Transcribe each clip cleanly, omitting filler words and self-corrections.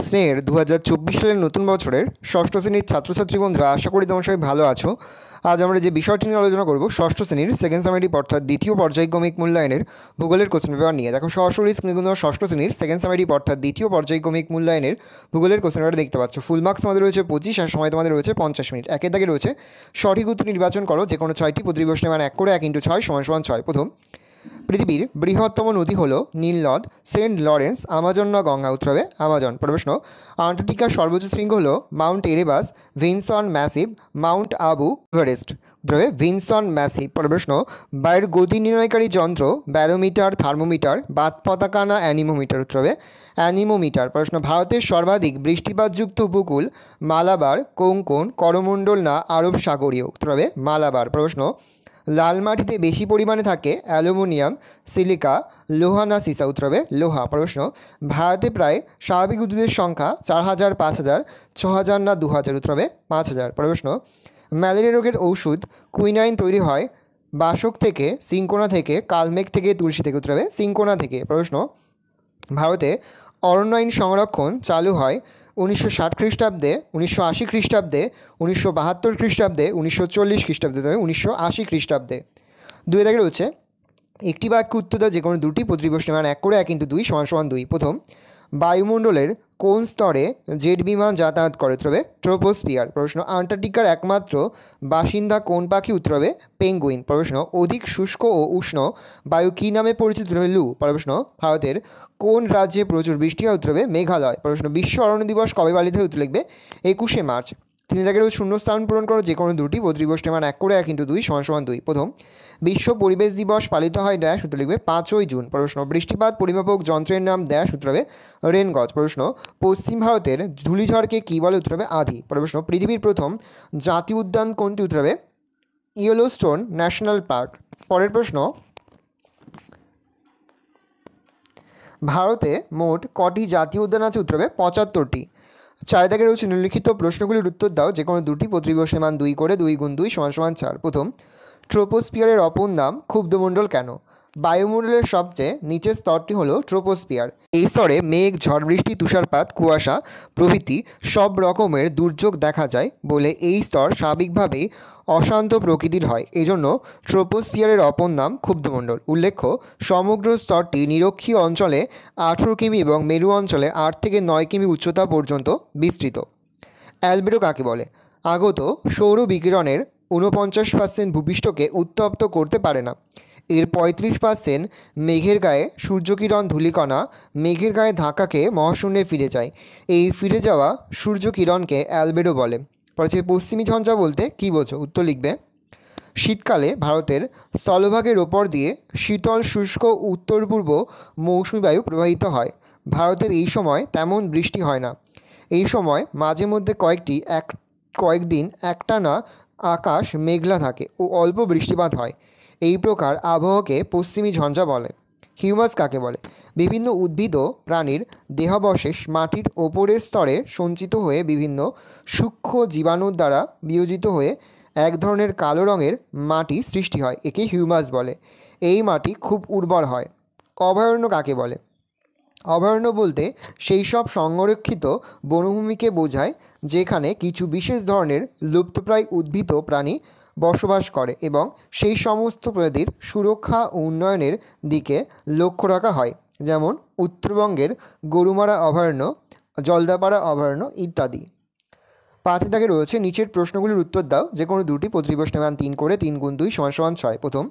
স্নেহের 2024 সালের নতুন বছরের ষষ্ঠ শ্রেণীর ছাত্রছাত্রী বন্ধুরা, আশা করি তোমরা সবাই ভালো আছো। আজ আমরা যে বিষয়টি নিয়ে আলোচনা করব ষষ্ঠ শ্রেণীর সেকেন্ড সামেটিভ অর্থাৎ দ্বিতীয় পর্যায়ক্রমিক মূল্যায়নের ভূগোলের কোশ্চেন পেপার নিয়ে। দেখো সরাসরি স্ক্রিনে ষষ্ঠ শ্রেণীর সেকেন্ড সামেটিভ অর্থাৎ দ্বিতীয় পর্যায়ক্রমিক মূল্যায়নের ভূগোলের কোশ্চেন পেপার দেখতে পাচ্ছ। ফুল মার্কস তোমাদের রয়েছে 25 আর সময় তোমাদের রয়েছে 50 মিনিট। একের দাগে রয়েছে সঠিক উত্তর নির্বাচন করো যে কোনো 6টি প্রতিপ্রশ্নে মান 1 করে 1 × 6 = 6। প্রথম, পৃথিবীর বৃহত্তম নদী হলো নীল নদ, সেন্ট লরেন্স, আমাজন না গঙ্গা? উত্তর হবে আমাজন। প্রশ্ন, আন্টার্কটিকার সর্বোচ্চ শৃঙ্গ হলো Mount Erebus, Vinson Massif, Mount Abu Everest? উত্তর হবে ভিনসন ম্যাসিভ। প্রশ্ন, বায়ুর গতি নির্ণয়কারী যন্ত্র ব্যারোমিটার, থার্মোমিটার, বাত পতাকা না অ্যানিমোমিটার? উত্তর হবে অ্যানিমোমিটার। প্রশ্ন, ভারতের সর্বাধিক বৃষ্টিপাতযুক্ত উপকূল মালাবার, কোঙ্কন, করমণ্ডল না আরব সাগরীয়? উত্তর হবে মালাবার। প্রশ্ন, লাল মাটিতে বেশি পরিমাণে থাকে অ্যালুমিনিয়াম, সিলিকা, লোহা না সিসা? উত্তর হবে লোহা। প্রশ্ন, ভারতে প্রায় স্বাভাবিক উদ্ভিদের সংখ্যা 4000, 5000, 6000 না 2000? উত্তর হবে 5000। প্রশ্ন, ম্যালেরিয়া রোগের ঔষধ কুইনাইন তৈরি হয় বাসক থেকে, সিঙ্কোনা থেকে, কালমেঘ থেকে, তুলসী থেকে? উত্তর হবে সিঙ্কোনা থেকে। প্রশ্ন, ভারতে অরণ্য আইন সংরক্ষণ চালু হয় 1960 খ্রিস্টাব্দে, 1980 খ্রিস্টাব্দে, 1972 খ্রিস্টাব্দে, 1940 খ্রিস্টাব্দে? 1980 খ্রিস্টাব্দে। দুই দাগে রয়েছে একটি বাক্য উত্তর দাও যে কোনো দুটি প্রতিপ্রশ্নে মান 1 করে 1 × 2 = 2। প্রথম, বায়ুমণ্ডলের কোন স্তরে জেট বিমান যাতায়াত করে? উত্তর হবে ট্রোপোস্ফিয়ার। প্রশ্ন, আন্টার্কটিকার একমাত্র বাসিন্দা কোন পাখি? উত্তর হবে পেঙ্গুইন। প্রশ্ন, অধিক শুষ্ক ও উষ্ণ বায়ু কী নামে পরিচিত? উত্তর হবে লু। প্রশ্ন, ভারতের কোন রাজ্যে প্রচুর বৃষ্টি হয়? উত্তর হবে মেঘালয়। প্রশ্ন, বিশ্ব অরণ্য দিবস কবে পালিত হয়? উত্তর লিখবে 21শে মার্চ। তিনি দাগের শূন্যস্থান পূরণ করো যে কোনো দুটি প্রতিপ্রশ্নে মান 1 করে 1 × 2 = 2। প্রথম, বিশ্ব পরিবেশ দিবস পালিত হয় ড্যাশ? উত্তর লিখবে 5ই জুন। প্রশ্ন, বৃষ্টিপাত পরিমাপক যন্ত্রের নাম ড্যাশ? উত্তর হবে রেনগজ। প্রশ্ন, পশ্চিম ভারতের ধূলিঝড়কে কী বলে? উত্তর হবে আঁধি। প্রশ্ন, পৃথিবীর প্রথম জাতীয় উদ্যান কোনটি? উত্তর হবে ইয়েলোস্টোন ন্যাশনাল পার্ক। পরের প্রশ্ন, ভারতে মোট কটি জাতীয় উদ্যান আছে? উত্তর হবে 75টি। 4 দাগে রয়েছে নিম্নলিখিত প্রশ্নগুলির উত্তর দাও যে কোনো দুটি প্রতিপ্রশ্নে মান 2 করে 2 × 2 = 4। প্রথম, ট্রোপোস্ফিয়ারের অপর নাম ক্ষুব্ধমণ্ডল কেন? বায়ুমণ্ডলের সবচেয়ে নিচের স্তরটি হলো ট্রোপোস্ফিয়ার। এই স্তরে মেঘ, ঝড় বৃষ্টি, তুষারপাত, কুয়াশা প্রভৃতি সব রকমের দুর্যোগ দেখা যায় বলে এই স্তর স্বাভাবিকভাবেই অশান্ত প্রকৃতির হয়। এজন্য ট্রোপোস্ফিয়ারের অপর নাম ক্ষুব্ধমণ্ডল। উল্লেখ্য, সমগ্র স্তরটি নিরক্ষীয় অঞ্চলে 18 কিমি এবং মেরু অঞ্চলে 8 থেকে 9 কিমি উচ্চতা পর্যন্ত বিস্তৃত। অ্যালবেডো কাকে বলে? আগত সৌর বিকিরণের 49% ভূপৃষ্ঠকে উত্তপ্ত করতে পারে না। এর 35% মেঘের গায়ে সূর্যকিরণ ধূলিকণা মেঘের গায়ে ধাক্কা খেয়ে মহাশূন্যে ফিরে যায়। এই ফিরে যাওয়া সূর্যকিরণকে অ্যালবেডো বলে। পরে পশ্চিমী ঝঞ্ঝা বলতে কী বোঝো? উত্তর লিখবে শীতকালে ভারতের স্থলভাগের ওপর দিয়ে শীতল শুষ্ক উত্তর পূর্ব মৌসুমী বায়ু প্রবাহিত হয়। ভারতের এই সময় তেমন বৃষ্টি হয় না। এই সময় মাঝে মধ্যে কয়েকদিন একটানা আকাশ মেঘলা থাকে ও অল্প বৃষ্টিপাত হয়। এই প্রকার আবহাওয়াকে পশ্চিমী ঝঞ্ঝা বলে। হিউমাস কাকে বলে? বিভিন্ন উদ্ভিদ ও প্রাণীর দেহাবশেষ মাটির ওপরের স্তরে সঞ্চিত হয়ে বিভিন্ন সূক্ষ্ম জীবাণুর দ্বারা বিয়োজিত হয়ে এক ধরনের কালো রঙের মাটি সৃষ্টি হয়। একে হিউমাস বলে। এই মাটি খুব উর্বর হয়। অভয়ারণ্য কাকে বলে? অভয়ারণ্য বলতে সেই সব সংরক্ষিত বনভূমিকে বোঝায় যেখানে কিছু বিশেষ ধরনের লুপ্তপ্রায় উদ্ভিদ ও প্রাণী বসবাস করে এবং সেই সমস্ত প্রজাতির সুরক্ষা ও উন্নয়নের দিকে লক্ষ্য রাখা হয়, যেমন উত্তরবঙ্গের গরুমারা অভয়ারণ্য, জলদাপাড়া অভয়ারণ্য ইত্যাদি। 5 দাগে রয়েছে নিচের প্রশ্নগুলির উত্তর দাও যে কোনো দুটি প্রতিপ্রশ্নে মান 3 করে 3 × 2 = 6। প্রথম,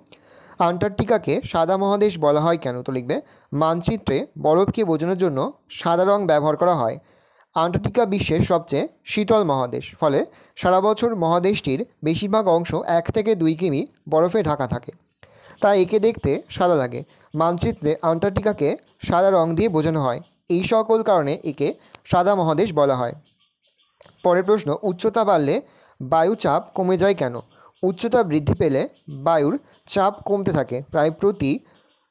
আন্টার্কটিকাকে সাদা মহাদেশ বলা হয় কেন? তো লিখবে মানচিত্রে বরফকে বোঝানোর জন্য সাদা রং ব্যবহার করা হয়। আন্টার্কটিকা বিশ্বের সবচেয়ে শীতল মহাদেশ, ফলে সারা বছর মহাদেশটির বেশিরভাগ অংশ 1 থেকে 2 কিমি বরফে ঢাকা থাকে, তাই একে দেখতে সাদা লাগে। মানচিত্রে আন্টার্কটিকাকে সাদা রং দিয়ে বোঝানো হয়। এই সকল কারণে একে সাদা মহাদেশ বলা হয়। পরের প্রশ্ন, উচ্চতা বাড়লে বায়ু চাপ কমে যায় কেন? উচ্চতা বৃদ্ধি পেলে বায়ুর চাপ কমতে থাকে। প্রায় প্রতি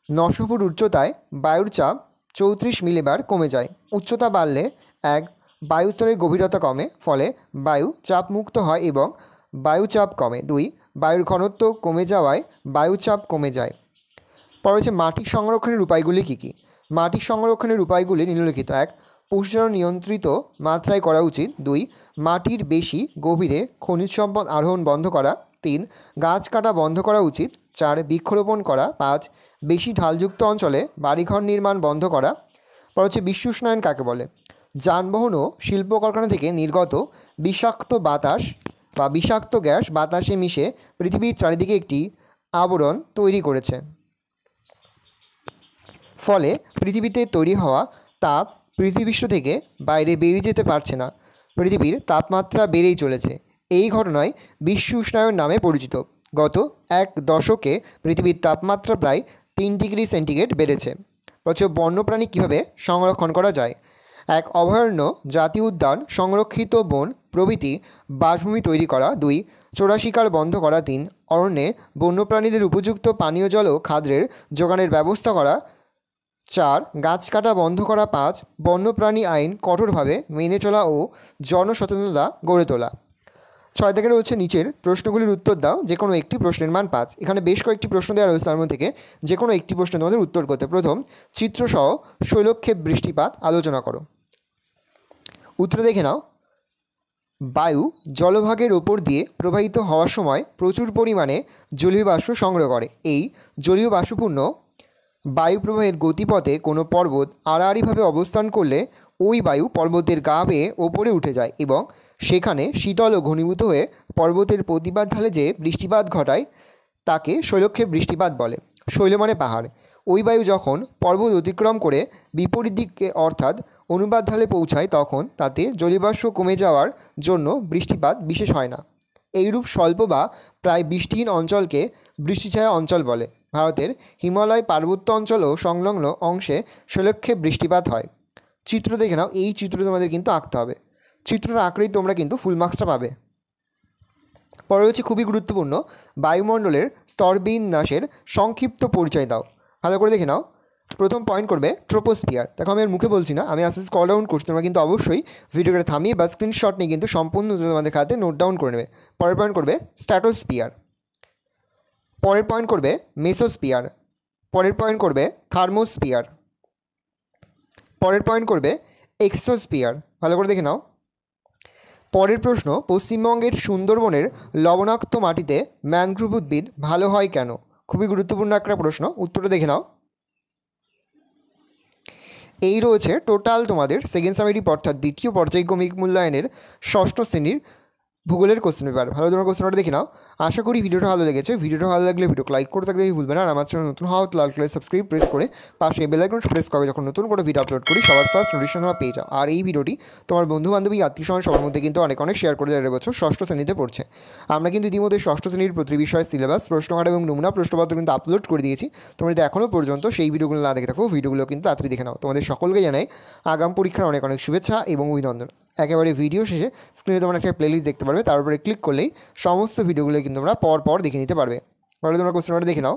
900 ফুট উচ্চতায় বায়ুর চাপ 34 মিলিবার কমে যায়। উচ্চতা বাড়লে 1 বায়ুস্তরের গভীরতা কমে, ফলে বায়ু চাপমুক্ত হয় এবং বায়ু চাপ কমে। 2 বায়ুর ঘনত্ব কমে যাওয়ায় বায়ু চাপ কমে যায়। পরে হচ্ছে মাটি সংরক্ষণের উপায়গুলি কী কী? মাটি সংরক্ষণের উপায়গুলি নিম্নলিখিত। 1 পশুচারণ নিয়ন্ত্রিত মাত্রায় করা উচিত। 2 মাটির বেশি গভীরে খনিজ সম্পদ আরোহণ বন্ধ করা। 3 গাছ কাটা বন্ধ করা উচিত। 4 বৃক্ষরোপণ করা। 5 বেশি ঢালযুক্ত অঞ্চলে বাড়িঘর নির্মাণ বন্ধ করা। পর হচ্ছে বিশ্ব উষ্ণায়ন কাকে বলে? যানবাহন ও শিল্প কারখানা থেকে নির্গত বিষাক্ত বাতাস বা বিষাক্ত গ্যাস বাতাসে মিশে পৃথিবীর চারিদিকে একটি আবরণ তৈরি করেছে, ফলে পৃথিবীতে তৈরি হওয়া তাপ পৃথিবীপৃষ্ঠ থেকে বাইরে বেরিয়ে যেতে পারছে না। পৃথিবীর তাপমাত্রা বেড়েই চলেছে। এই ঘটনায় বিশ্ব উষ্ণায়ন নামে পরিচিত। গত 1 দশকে পৃথিবীর তাপমাত্রা প্রায় 3 ডিগ্রি সেন্টিগ্রেড বেড়েছে। বলছে বন্যপ্রাণী কীভাবে সংরক্ষণ করা যায়? 1 অভয়ারণ্য, জাতীয় উদ্যান, সংরক্ষিত বন প্রভৃতি বাসভূমি তৈরি করা। 2 চোরা শিকার বন্ধ করা। 3 অরণ্যে বন্যপ্রাণীদের উপযুক্ত পানীয় জল ও খাদ্যের যোগানের ব্যবস্থা করা। 4 গাছ কাটা বন্ধ করা। 5 বন্যপ্রাণী আইন কঠোরভাবে মেনে চলা ও জনসচেতনতা গড়ে তোলা। 6 থেকে রয়েছে নিচের প্রশ্নগুলির উত্তর দাও, যে কোনো একটি প্রশ্নের মান 5। এখানে বেশ কয়েকটি প্রশ্ন দেওয়া রয়েছে, তার মধ্যে থেকে যে কোনো একটি প্রশ্নে তোমাদের উত্তর করতে। প্রথম, চিত্রসহ শৈলক্ষেপ বৃষ্টিপাত আলোচনা করো। উত্তর দেখে নাও। বায়ু জলভাগের ওপর দিয়ে প্রবাহিত হওয়ার সময় প্রচুর পরিমাণে জলীয় বাষ্প সংগ্রহ করে। এই জলীয় বাষ্পপূর্ণ বায়ুপ্রবাহের গতিপথে কোনো পর্বত আড়াআড়িভাবে অবস্থান করলে ওই বায়ু পর্বতের গা বেয়ে ওপরে উঠে যায় এবং সেখানে শীতল ও ঘনীভূত হয়ে পর্বতের প্রতিবাদ ঢালে যে বৃষ্টিপাত ঘটায় তাকে শৈলক্ষেপ বৃষ্টিপাত বলে। শৈল মানে পাহাড়। ওই বায়ু যখন পর্বত অতিক্রম করে বিপরীত দিকে অর্থাৎ অনুপাত ঢালে পৌঁছায় তখন তাতে জলীয়বাষ্প কমে যাওয়ার জন্য বৃষ্টিপাত বিশেষ হয় না। এইরূপ স্বল্প বা প্রায় বৃষ্টিহীন অঞ্চলকে বৃষ্টিছায়া অঞ্চল বলে। ভারতের হিমালয় পার্বত্য অঞ্চল ও সংলগ্ন অংশে শৈলক্ষেপ বৃষ্টিপাত হয়। চিত্র দেখে নাও। এই চিত্র তোমাদের কিন্তু আঁকতে হবে। চিত্রটা আঁকলেই তোমরা কিন্তু ফুল মার্কসটা পাবে। পরে হচ্ছে খুবই গুরুত্বপূর্ণ, বায়ুমণ্ডলের স্তরবিন্যাসের সংক্ষিপ্ত পরিচয় দাও। ভালো করে দেখে নাও। প্রথম পয়েন্ট করবে ট্রোপোস্ফিয়ার। দেখো আমি আর মুখে বলছি না, আমি আস্তে আস্তে কল ডাউন করছি, তোমরা কিন্তু অবশ্যই ভিডিওটা থামিয়ে বা স্ক্রিনশট নিয়ে কিন্তু সম্পূর্ণ তোমাদের খাতে নোট ডাউন করে নেবে। পরের পয়েন্ট করবে স্ট্র্যাটোস্ফিয়ার। পরের পয়েন্ট করবে মেসোস্ফিয়ার। পরের পয়েন্ট করবে থার্মোস্ফিয়ার। পরের পয়েন্ট করবে এক্সোস্ফিয়ার। ভালো করে দেখে নাও। পরের প্রশ্ন, পশ্চিমবঙ্গের সুন্দরবনের লবণাক্ত মাটিতে ম্যানগ্রোভ উদ্ভিদ ভালো হয় কেন? খুবই গুরুত্বপূর্ণ একটা প্রশ্ন, উত্তরটা দেখে নাও। এই রয়েছে টোটাল তোমাদের সেকেন্ড সামেটিভ অর্থাৎ দ্বিতীয় পর্যায়ক্রমিক মূল্যায়নের ষষ্ঠ শ্রেণীর ভূগোলের কোশ্চেন পেপার। ভালো তোমার কোশ্চেনটা দেখে নাও। আশা করি ভিডিওটা ভালো লেগেছে। ভিডিওটা ভালো লাগলে ভিডিও লাইক করে থাকলে ভুলবে না। আর আমার চ্যানেল নতুন হওয়া লাল কালার সাবস্ক্রাইব প্রেস করে পাশে বেল আইকন প্রেস করে যখন নতুন করে ভিডিও আপলোড করি সবার ফার্স্ট নোটিফিকেশন তোমরা পেয়ে যাও। আর এই ভিডিওটি তোমার বন্ধু বান্ধবী আত্মীয় স্বজন সবার মধ্যে কিন্তু অনেক শেয়ার করে দেওয়ার বছর ষষ্ঠ শ্রেণীতে পড়ছে। আমরা কিন্তু ইতিমধ্যে ষষ্ঠ শ্রেণীর প্রতি বিষয় সিলেবাস, প্রশ্নকার এবং নমুনা প্রশ্নপত্র কিন্তু আপলোড করে দিয়েছি। তোমরা যদি এখনও পর্যন্ত সেই ভিডিওগুলো না দেখে থাকো, ভিডিওগুলো কিন্তু তাড়াতাড়ি দেখে নাও। তোমাদের সকলকে জানাই আগাম পরীক্ষার অনেক শুভেচ্ছা এবং অভিনন্দন। একেবারে ভিডিও শেষে স্ক্রিনে তোমরা একটা প্লেলিস্ট দেখতে পারবে, তার উপরে ক্লিক করলেই সমস্ত ভিডিওগুলো কিন্তু তোমরা পর দেখে নিতে পারবে। তাহলে তোমরা কোশ্চেনটা দেখে নাও।